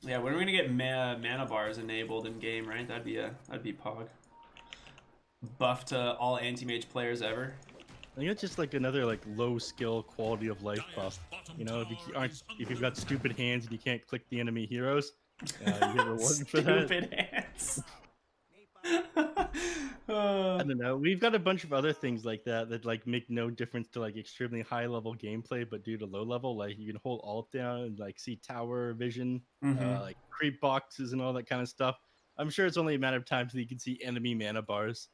Speaker 1: Yeah, when are we gonna get mana bars enabled in game, right? That'd be pog. Buff to all anti-mage players ever.
Speaker 2: I think it's just like another like low skill quality of life buff. You know, if you've got stupid hands and you can't click the enemy heroes, you get rewarded for that.
Speaker 1: Stupid hands.
Speaker 2: I don't know. We've got a bunch of other things like that like make no difference to like extremely high level gameplay, but due to low level, like you can hold alt down and like see tower vision, like creep boxes and all that kind of stuff. I'm sure it's only a matter of time till you can see enemy mana bars.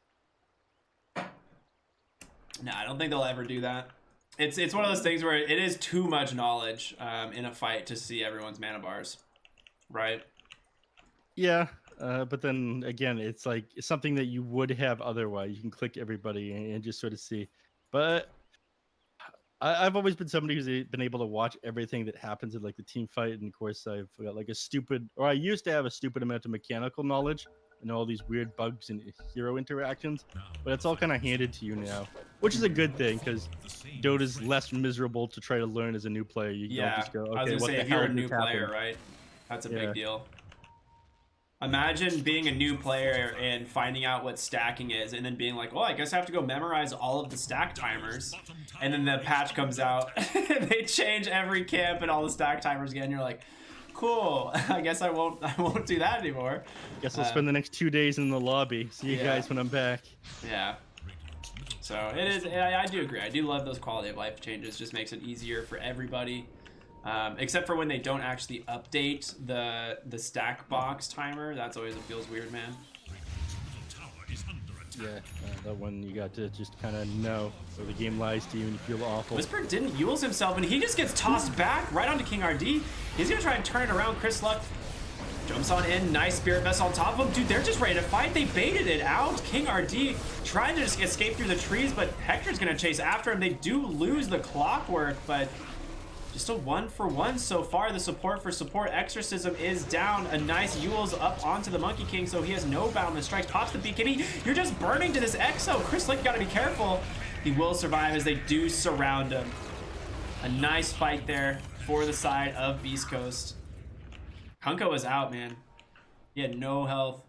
Speaker 1: No, I don't think they'll ever do that. It's one of those things where it is too much knowledge in a fight to see everyone's mana bars, right?
Speaker 2: Yeah, but then again, it's like it's something that you would have otherwise. You can click everybody and just sort of see. But I've always been somebody who's been able to watch everything that happens in like the team fight, and of course I've got like I used to have a stupid amount of mechanical knowledge and all these weird bugs and hero interactions, but it's all kind of handed to you now, which is a good thing because Dota's less miserable to try to learn as a new player. You don't just go, okay,
Speaker 1: I was gonna
Speaker 2: what
Speaker 1: say,
Speaker 2: the
Speaker 1: if you're
Speaker 2: hell
Speaker 1: a new
Speaker 2: just
Speaker 1: player,
Speaker 2: happened?
Speaker 1: right? That's a big deal. Imagine being a new player and finding out what stacking is, and then being like, "Oh, I guess I have to go memorize all of the stack timers." And then the patch comes out, and they change every camp and all the stack timers again. You're like, "Cool. I guess I won't do that anymore."
Speaker 2: Guess I'll spend the next 2 days in the lobby. See you guys when I'm back.
Speaker 1: Yeah. So it is. I do agree. I do love those quality of life changes. Just makes it easier for everybody. Except for when they don't actually update the stack box timer. That's always it feels weird, man.
Speaker 2: Yeah, that one you got to just kind of know, so the game lies to you and you feel awful.
Speaker 1: Whisper didn't Yules himself, and he just gets tossed back right onto King RD. He's gonna try and turn it around. Chris Luck jumps on in. Nice Spirit Vessel on top of him. Dude, they're just ready to fight. They baited it out. King RD trying to just escape through the trees, but Hector's gonna chase after him. They do lose the clockwork, but just a 1-for-1 so far. The support for support. Exorcism is down. A nice Yules up onto the Monkey King, so he has no boundless strikes. Pops the BKB. You're just burning to this Exo. Chris Luck, you gotta be careful. He will survive as they do surround him. A nice fight there for the side of Beast Coast. Kunkka was out, man. He had no health,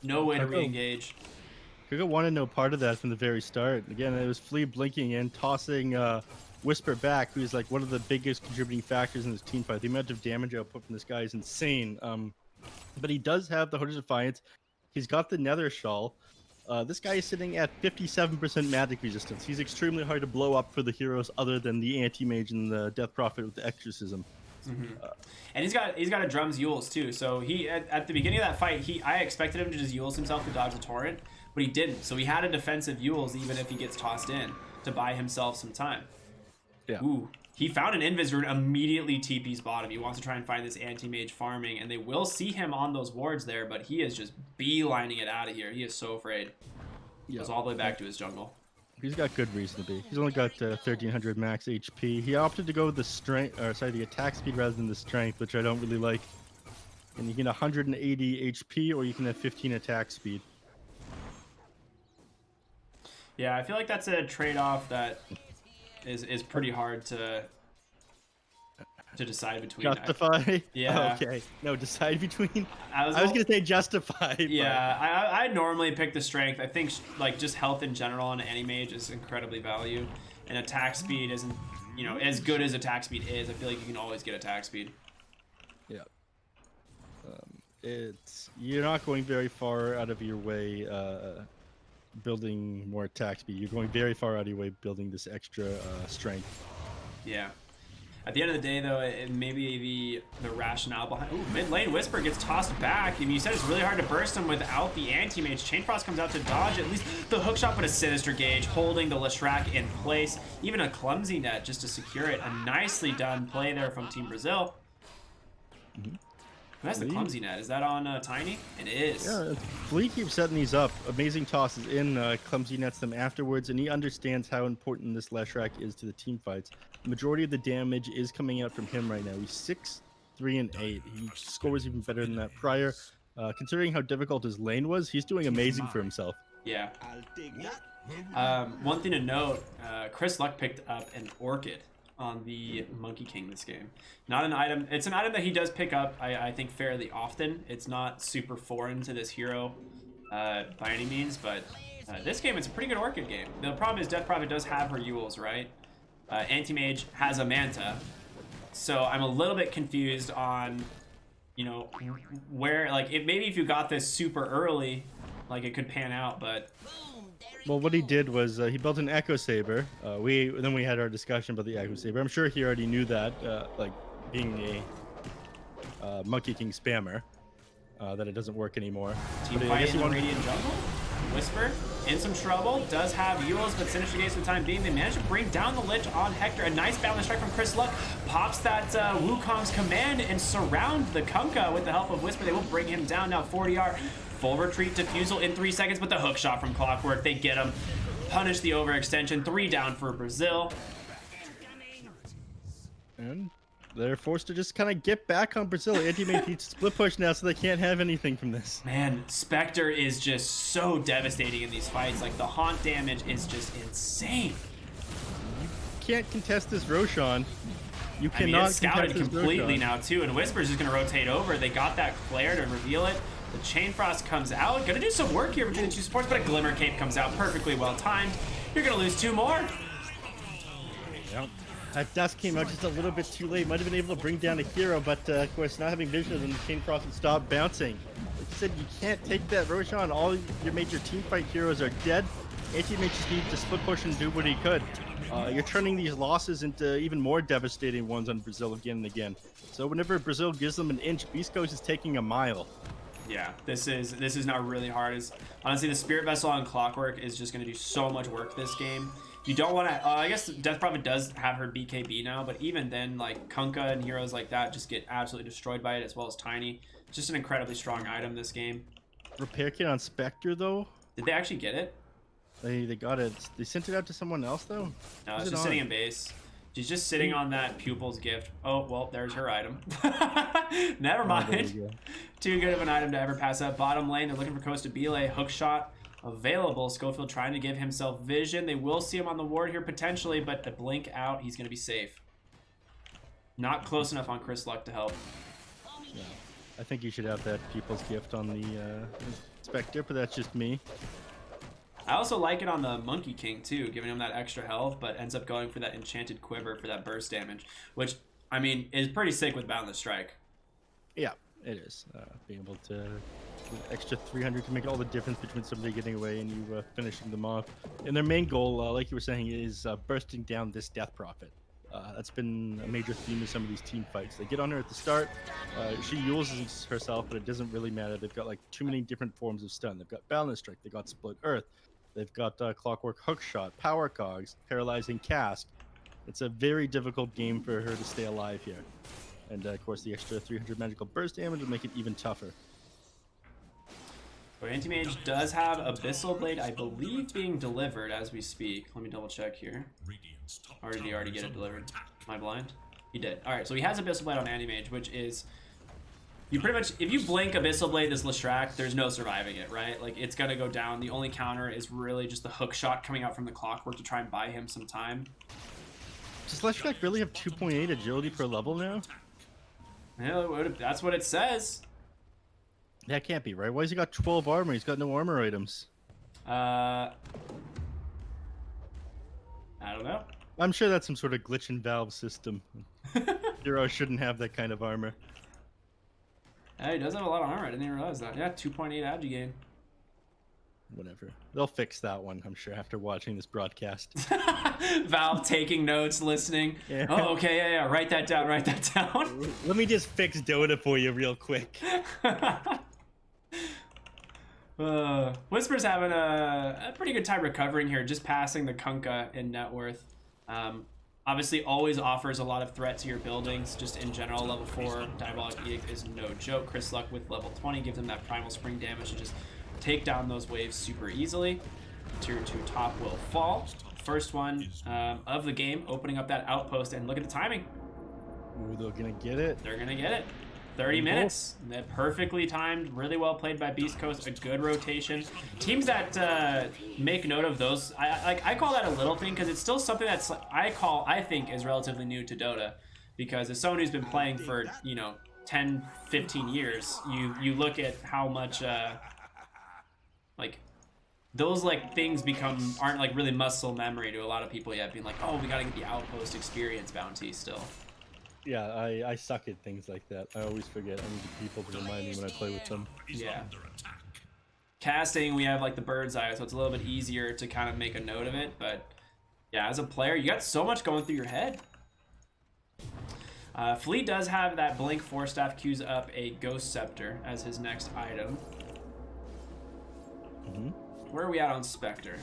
Speaker 1: no way to re-engage.
Speaker 2: Kunkka wanted no part of that from the very start. Again, it was Flea blinking and tossing Whisper back, who's like one of the biggest contributing factors in this team fight. The amount of damage output from this guy is insane. But he does have the Hood of Defiance. He's got the Nether Shawl. This guy is sitting at 57% magic resistance. He's extremely hard to blow up for the heroes other than the Anti-Mage and the Death Prophet with the Exorcism.
Speaker 1: And he's got a drums Yules too. So he at the beginning of that fight, I expected him to just Yules himself to dodge the torrent, but he didn't. So he had a defensive Yules even if he gets tossed in to buy himself some time.
Speaker 2: Yeah.
Speaker 1: Ooh. He found an Invis rune, immediately TP's bottom. He wants to try and find this anti-mage farming, and they will see him on those wards there, but he is just beelining it out of here. He is so afraid. He goes all the way back to his jungle.
Speaker 2: He's got good reason to be. He's only got 1300 max HP. He opted to go with the attack speed rather than the strength, which I don't really like. And you can 180 HP, or you can have 15 attack speed.
Speaker 1: Yeah, I feel like that's a trade-off that is pretty hard to decide between.
Speaker 2: Justify?
Speaker 1: Yeah.
Speaker 2: Okay. No, decide between. I was
Speaker 1: gonna
Speaker 2: going to say justify.
Speaker 1: Yeah, I normally pick the strength. I think like just health in general on any mage is incredibly valued, and attack speed isn't, you know, as good as attack speed is. I feel like you can always get attack speed.
Speaker 2: Yeah. You're not going very far out of your way building more attack speed. You're going very far out of your way building this extra strength.
Speaker 1: Yeah. At the end of the day, though, it maybe the rationale behind... Ooh, mid lane Whisper gets tossed back. I mean, you said it's really hard to burst him without the anti-mage. Chainfrost comes out to dodge at least the hookshot, but a Sinister Gauge holding the Leshrac in place. Even a clumsy net just to secure it. A nicely done play there from Team Brazil. Who has the clumsy net? Is that on Tiny? It is.
Speaker 2: Yeah, Flea keeps setting these up. Amazing tosses in, clumsy nets them afterwards, and he understands how important this Leshrac is to the team fights. The majority of the damage is coming out from him right now. He's 6, 3, and 8. He scores even better than that prior. Considering how difficult his lane was, he's doing amazing for himself.
Speaker 1: Yeah. One thing to note, Chris Luck picked up an Orchid on the Monkey King this game. Not an item. It's an item that he does pick up, I think, fairly often. It's not super foreign to this hero by any means, but this game, it's a pretty good Orchid game. The problem is Death Prophet does have her Yules, right? Anti-Mage has a Manta. So I'm a little bit confused on, you know, where, like, maybe if you got this super early, like, it could pan out, but...
Speaker 2: Well, what he did was he built an Echo Saber. Then we had our discussion about the Echo Saber. I'm sure he already knew that, like being a Monkey King spammer, that it doesn't work anymore.
Speaker 1: Team fight in the Radiant jungle. Whisper in some trouble. Does have Yules, but Sinister Gaze for the time being. They managed to bring down the Lich on Hector. A nice balance strike from Chris Luck. Pops that Wukong's command and surround the Kunkka with the help of Whisper. They will bring him down now. 40R. Full retreat defusal in 3 seconds, but the hook shot from Clockwork, they get him. Punish the overextension. 3 down for Brazil.
Speaker 2: And they're forced to just kind of get back on Brazil. Anti-Mage needs split push now, so they can't have anything from this.
Speaker 1: Man, Spectre is just so devastating in these fights. Like, the haunt damage is just insane.
Speaker 2: You can't contest this Roshan. You cannot. I
Speaker 1: mean, it's scouted completely now, too, and Whisper's just going to rotate over. They got that flare to reveal it. The Chainfrost comes out. Gonna do some work here between the two supports, but a Glimmer Cape comes out perfectly well timed. You're gonna lose 2 more.
Speaker 2: Yep. That dust came out just a little bit too late. Might have been able to bring down a hero, but of course, not having vision of them, the Chainfrost would stop bouncing. Like you said, you can't take that Roshan. All your major teamfight heroes are dead. Anti-Mage just needed to split push and do what he could. You're turning these losses into even more devastating ones on Brazil again and again. So whenever Brazil gives them an inch, Beast Coast is taking a mile.
Speaker 1: Yeah, this is not really hard. Honestly, the Spirit Vessel on Clockwork is just going to do so much work this game. You don't want to... I guess Death Prophet does have her BKB now, but even then, like, Kunkka and heroes like that just get absolutely destroyed by it, as well as Tiny. Just an incredibly strong item this game.
Speaker 2: Repair kit on Spectre, though?
Speaker 1: Did they actually get it?
Speaker 2: They got it. They sent it out to someone else, though?
Speaker 1: No, it's just sitting in base. She's just sitting on that Pupil's Gift. Oh, well, there's her item. Never mind. Too good of an item to ever pass up. Bottom lane, they're looking for Costa Bile. Hook shot available. Schofield trying to give himself vision. They will see him on the ward here potentially, but the blink out, he's going to be safe. Not close enough on Chris Luck to help.
Speaker 2: Yeah. I think you should have that People's Gift on the Spectre, but that's just me.
Speaker 1: I also like it on the Monkey King too, giving him that extra health, but ends up going for that Enchanted Quiver for that burst damage, which, I mean, is pretty sick with Boundless Strike.
Speaker 2: Yeah, it is. Being able to extra 300 can make all the difference between somebody getting away and you finishing them off. And their main goal, like you were saying, is bursting down this Death Prophet. That's been a major theme of some of these team fights. They get on her at the start. She uses herself, but it doesn't really matter. They've got like too many different forms of stun. They've got Balance Strike. They've got Split Earth. They've got Clockwork Hook Shot, Power Cogs, Paralyzing Cask. It's a very difficult game for her to stay alive here. And of course, the extra 300 magical burst damage will make it even tougher.
Speaker 1: So Anti-Mage does have Abyssal Blade, I believe, being delivered as we speak. Let me double check here. Or did he already get it delivered? Am I blind? He did. Alright, so he has Abyssal Blade on Anti-Mage, which is... You pretty much, if you blink Abyssal Blade this Leshrac, there's no surviving it, right? Like, it's gonna go down. The only counter is really just the hook shot coming out from the Clockwork to try and buy him some time.
Speaker 2: Does Leshrac really have 2.8 agility per level now?
Speaker 1: Yeah, that's what it says.
Speaker 2: That can't be right. Why has he got 12 armor? He's got no armor items.
Speaker 1: I don't know.
Speaker 2: I'm sure that's some sort of glitch in Valve system. Hero shouldn't have that kind of armor.
Speaker 1: Yeah, he does have a lot of armor. I didn't even realize that. Yeah, 2.8 agi gain.
Speaker 2: Whatever. They'll fix that one, I'm sure, after watching this broadcast.
Speaker 1: Valve taking notes, listening.
Speaker 2: Yeah.
Speaker 1: Oh, okay, yeah. Write that down, write that down.
Speaker 2: Let me just fix Dota for you real quick.
Speaker 1: Whisper's having a pretty good time recovering here, just passing the Kunkka in net worth. Obviously, always offers a lot of threat to your buildings, just in general. Level 4 Diabolic Edict is no joke. Chris Luck with level 20 gives him that Primal Spring damage to just take down those waves super easily. Tier 2 top will fall. First one of the game, opening up that outpost, and look at the timing.
Speaker 2: Ooh, they're gonna get it.
Speaker 1: They're gonna get it. 30 minutes. That perfectly timed, really well played by Beast Coast. A good rotation. Teams that make note of those, I call that a little thing because it's still something that's I think is relatively new to Dota, because as someone who's been playing for 10, 15 years, you look at how much like those things aren't like really muscle memory to a lot of people yet, being like, oh, we gotta get the outpost experience bounty still.
Speaker 2: Yeah, I suck at things like that. I always forget. I need people to remind me when I play with them.
Speaker 1: Yeah. Casting, we have like the bird's eye, so it's a little bit easier to kind of make a note of it. But yeah, as a player, you got so much going through your head. Flea does have that Blink 4-staff, queues up a Ghost Scepter as his next item. Where are we at on Spectre?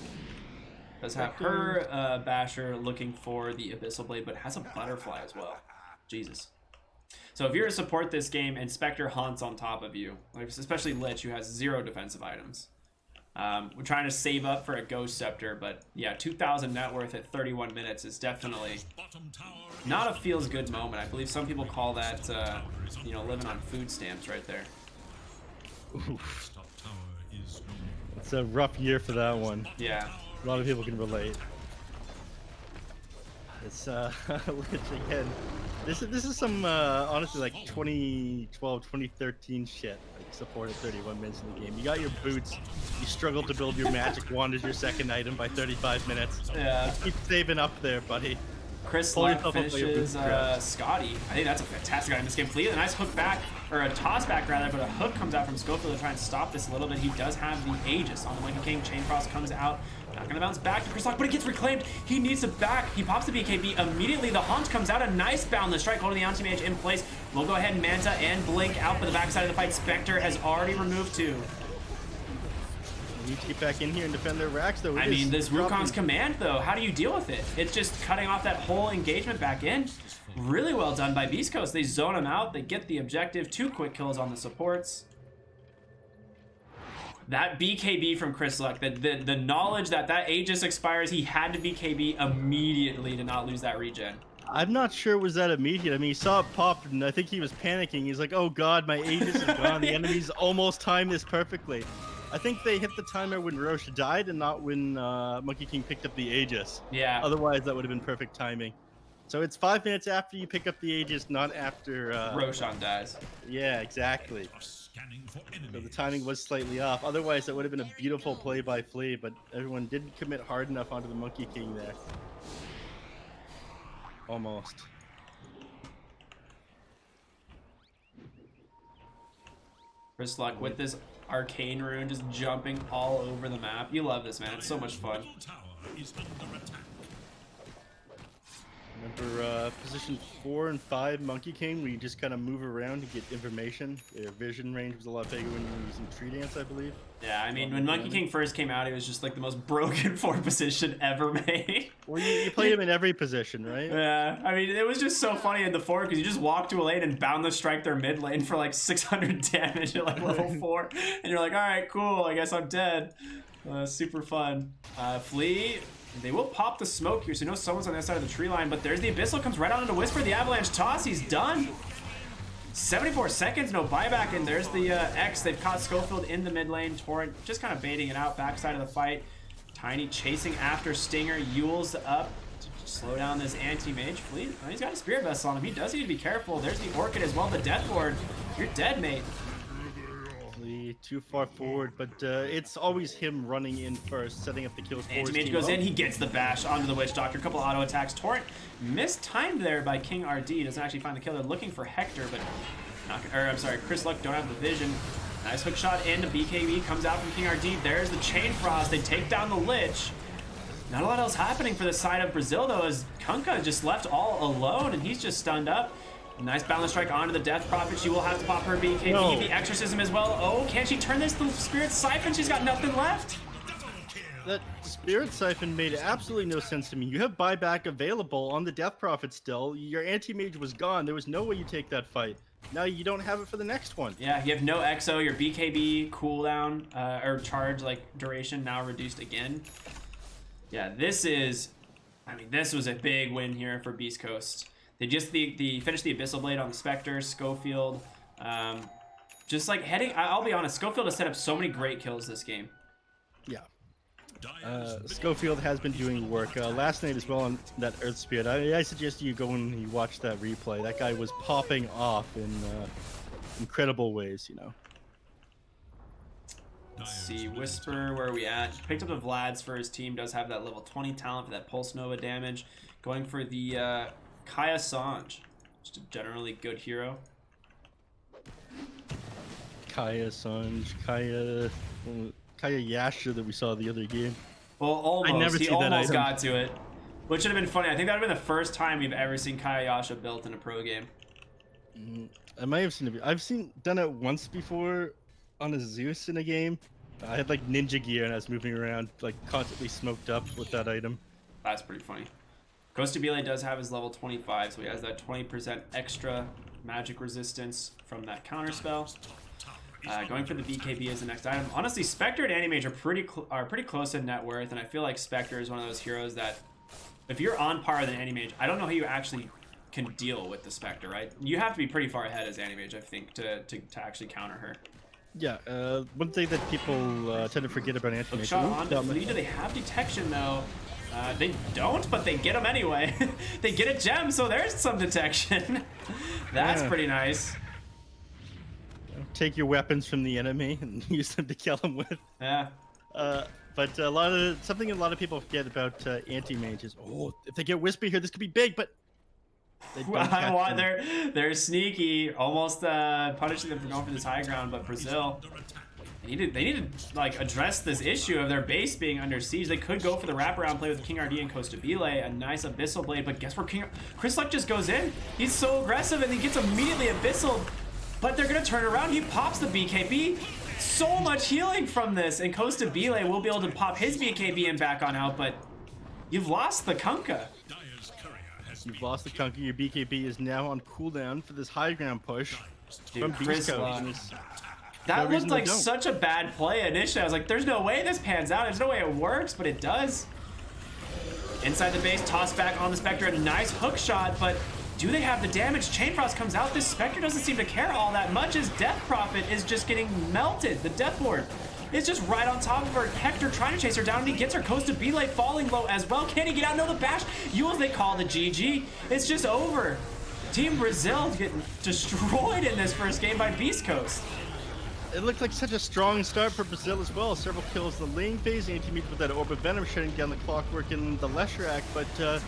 Speaker 1: Does have her Basher looking for the Abyssal Blade, but has a Butterfly as well. Jesus. So if you're to support this game and Spectre haunts on top of you, like especially Lich, who has 0 defensive items, we're trying to save up for a Ghost Scepter, but yeah, 2,000 net worth at 31 minutes is definitely not a feels good moment. I believe some people call that, living on food stamps right there.
Speaker 2: Oof. It's a rough year for that one.
Speaker 1: Yeah.
Speaker 2: A lot of people can relate. It's Lich again. This is some honestly like 2012, 2013 shit. Like support at 31 minutes in the game. You got your boots. You struggled to build your magic wand as your second item by 35 minutes.
Speaker 1: Yeah.
Speaker 2: Keep saving up there, buddy.
Speaker 1: Chris Luck finishes Scotty. I think that's a fantastic item in this game. Flea, a nice hook back, or a toss back rather, but a hook comes out from Schofield to try and stop this a little bit. He does have the Aegis on the Monkey King. Chain Frost comes out. Not gonna bounce back to Chris Luck, but it gets reclaimed. He needs to back. He pops the BKB immediately. The Haunt comes out. A nice Boundless Strike holding the Anti-Mage in place. We'll go ahead and Manta and Blink out for the backside of the fight. Spectre has already removed 2.
Speaker 2: Need to get back in here and defend their racks, though.
Speaker 1: I mean, this Wukong's command, though, how do you deal with it? It's just cutting off that whole engagement back in. Really well done by Beast Coast. They zone him out. They get the objective. 2 quick kills on the supports. That BKB from Chris Luck, the knowledge that Aegis expires, he had to BKB immediately to not lose that regen.
Speaker 2: I'm not sure it was that immediate. I mean, he saw it pop, and I think he was panicking. He's like, oh god, my Aegis is gone. The enemy's almost timed this perfectly. I think they hit the timer when Roche died and not when Monkey King picked up the Aegis.
Speaker 1: Yeah.
Speaker 2: Otherwise, that would have been perfect timing. So it's 5 minutes after you pick up the Aegis, not after
Speaker 1: Roshan dies.
Speaker 2: Yeah, exactly.
Speaker 3: Scanning for
Speaker 2: So the timing was slightly off. Otherwise, that would have been a beautiful play by Flea, but everyone didn't commit hard enough onto the Monkey King there. Almost.
Speaker 1: Chrisluck with this arcane rune just jumping all over the map. You love this, man. It's so much fun.
Speaker 3: tower is under attack.
Speaker 2: Remember position 4 and 5 Monkey King, where you just kind of move around to get information. Your vision range was a lot bigger when you were using Tree Dance, I believe.
Speaker 1: Yeah, I mean, when Monkey King first came out, it was just like the most broken 4 position ever made.
Speaker 2: Well, you played him in every position, right?
Speaker 1: Yeah, I mean, it was just so funny in the 4 because you just walk to a lane and boundless strike their mid lane for like 600 damage at like level 4. And you're like, all right, cool, I guess I'm dead. Super fun. Flea, they will pop the smoke here, so you know someone's on the other side of the tree line, but there's the Abyssal, comes right on into Whisper, the Avalanche toss, he's done. 74 seconds, no buyback, and there's the X. They've caught Schofield in the mid lane. Torrent just kind of baiting it out, backside of the fight. Tiny chasing after Stinger. Yule's up to slow down this anti-mage. Flea, oh, he's got a Spirit Vessel on him. He does need to be careful. There's the Orchid as well, the Death Ward. You're dead, mate.
Speaker 2: Flea too far forward, but it's always him running in first, setting up the kills.
Speaker 1: Anti-mage goes in, he gets the bash onto the Witch Doctor. A couple auto attacks. Torrent mistimed there by King RD. Doesn't actually find the kill. They're looking for Hector, but I'm sorry, Chrisluck don't have the vision. Nice hook shot into BKB, comes out from King RD. There's the Chain Frost. They take down the Lich. Not a lot else happening for the side of Brazil, though, as Kunkka just left all alone, and he's just stunned up. Nice balance strike onto the Death Prophet. She will have to pop her BKB.
Speaker 2: No.
Speaker 1: The Exorcism as well. Oh, can she turn this? The Spirit Siphon, she's got nothing left.
Speaker 2: That Spirit Siphon made absolutely no sense to me. You have buyback available on the Death Prophet still. Your anti-mage was gone. There was no way you take that fight. Now you don't have it for the next one.
Speaker 1: Yeah, you have no EXO. Your BKB cooldown or charge like duration now reduced again. Yeah, this is, I mean, this was a big win here for Beast Coast. They just finished the Abyssal Blade on the Spectre, Schofield. Just like heading, I'll be honest, Schofield has set up so many great kills this game.
Speaker 2: Yeah. Schofield has been doing work. Last night as well on that Earth Spirit. I suggest you go and you watch that replay. That guy was popping off in incredible ways, you know.
Speaker 1: Let's see, Whisper, where are we at? Picked up the Vlad's for his team, does have that level 20 talent for that Pulse Nova damage. Going for the Kaya Sanj, just a generally good hero.
Speaker 2: Kaya Sanj, Kaya Yasha that we saw the other game.
Speaker 1: Well, almost.
Speaker 2: I never
Speaker 1: He
Speaker 2: see that
Speaker 1: almost
Speaker 2: item.
Speaker 1: got to it. Which would have been funny. I think that would have been the first time we've ever seen Kaya Yasha built in a pro game.
Speaker 2: I might have seen it. I've done it once before on a Zeus in a game. I had like ninja gear and I was moving around like constantly smoked up with that item.
Speaker 1: That's pretty funny. Costabile does have his level 25, so he has that 20% extra magic resistance from that counter spell. Going for the BKB as the next item. Honestly, Spectre and Anti-Mage are pretty close in net worth, and I feel like Spectre is one of those heroes that, if you're on par with an Anti-Mage, I don't know how you actually can deal with the Spectre, right? You have to be pretty far ahead as Anti-Mage, I think, to actually counter her.
Speaker 2: Yeah, one thing that people tend to forget about
Speaker 1: Hook
Speaker 2: Anti-Mage.
Speaker 1: shot on to Flea. Do they have detection, though? They don't, but they get them anyway. They get a gem, so there's some detection. That's pretty nice.
Speaker 2: Take your weapons from the enemy and use them to kill them with.
Speaker 1: Yeah.
Speaker 2: But something a lot of people forget about anti-mage is, oh, if they get Wispy here, this could be big, but they don't catch them.
Speaker 1: They're sneaky, almost punishing them for going for this high ground, but Brazil, they need to like address this issue of their base being under siege. They could go for the wraparound play with King RD and Costabile, a nice Abyssal Blade, but guess where Chrisluck just goes in? He's so aggressive and he gets immediately Abyssal, but they're gonna turn around. He pops the BKB. So much healing from this, and Costabile will be able to pop his BKB and back on out, but you've lost the Kunkka.
Speaker 2: You've lost the Kunkka. Your BKB is now on cooldown for this high ground push
Speaker 1: Dude,
Speaker 2: from Beast Coast.
Speaker 1: That looked like such a bad play initially. I was like, there's no way this pans out. There's no way it works, but it does. Inside the base, toss back on the Spectre, a nice hook shot, but do they have the damage? Chain Frost comes out. This Spectre doesn't seem to care all that much as Death Prophet is just getting melted. The Death Ward is just right on top of her. Hector trying to chase her down, and he gets her. Coast to Belay falling low as well. Can he get out? No, the bash. Yules, they call the GG. It's just over. Team Brazil getting destroyed in this first game by Beast Coast.
Speaker 2: It looked like such a strong start for Brazil as well. Several kills in the lane phase. Anti-Mage with that Orb of Venom shutting down the Clockwork in the Leshrac. But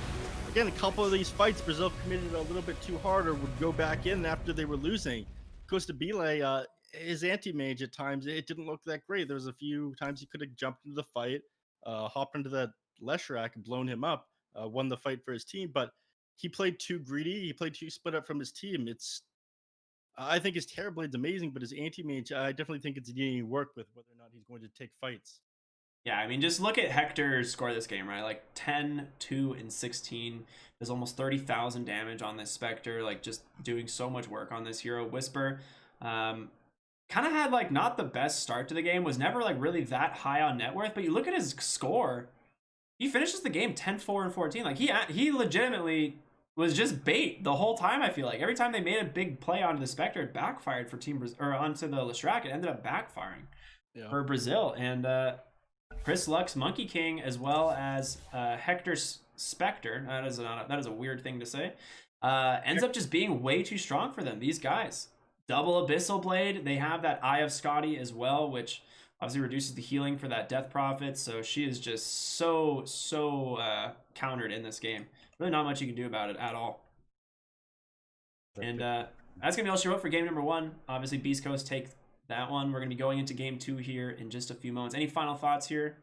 Speaker 2: again, a couple of these fights, Brazil committed a little bit too hard or would go back in after they were losing. Costa Belay, his Anti-Mage at times, it didn't look that great. There was a few times he could have jumped into the fight, hopped into that Leshrac and blown him up, won the fight for his team. But he played too greedy. He played too split up from his team. I think his Terrorblade's amazing, but his Anti-Mage, I definitely think it's needing work with whether or not he's going to take fights.
Speaker 1: Yeah, I mean, just look at Hector's score this game, right? Like 10, 2, and 16. Does almost 30,000 damage on this Spectre. Like, just doing so much work on this hero. Whisper kind of had, like, not the best start to the game. Was never, like, really that high on net worth. But you look at his score. He finishes the game 10, 4, and 14. Like, he legitimately was just bait the whole time. I feel like every time they made a big play onto the Spectre, it backfired for onto the Leshrac. It ended up backfiring for Brazil. And Chris Luck's Monkey King, as well as Hector's Spectre, that is a weird thing to say, ends up just being way too strong for them. These guys, double Abyssal Blade. They have that Eye of Scotty as well, which obviously reduces the healing for that Death Prophet. So she is just so countered in this game. Really not much you can do about it at all. And that's going to be all she wrote for game number 1. Obviously, Beast Coast take that one. We're going to be going into game 2 here in just a few moments. Any final thoughts here?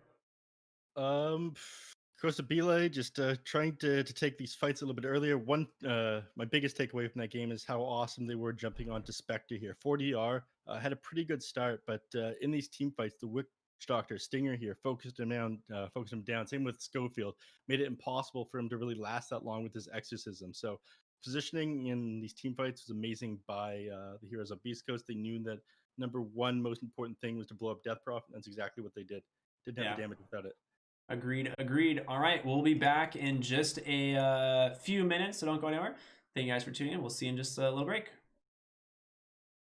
Speaker 2: Costa Belay just trying to take these fights a little bit earlier. My biggest takeaway from that game is how awesome they were jumping onto Spectre here. 4DR had a pretty good start, but in these team fights, the Witch Doctor Stinger here focused him down. Same with Schofield, made it impossible for him to really last that long with his exorcism. So positioning in these team fights was amazing by the heroes of Beast Coast. They knew that number one most important thing was to blow up Death Prophet. That's exactly what they did. Didn't have the damage without it.
Speaker 1: Agreed. All right, we'll be back in just a few minutes, so don't go anywhere. Thank you guys for tuning in. We'll see you in just a little break.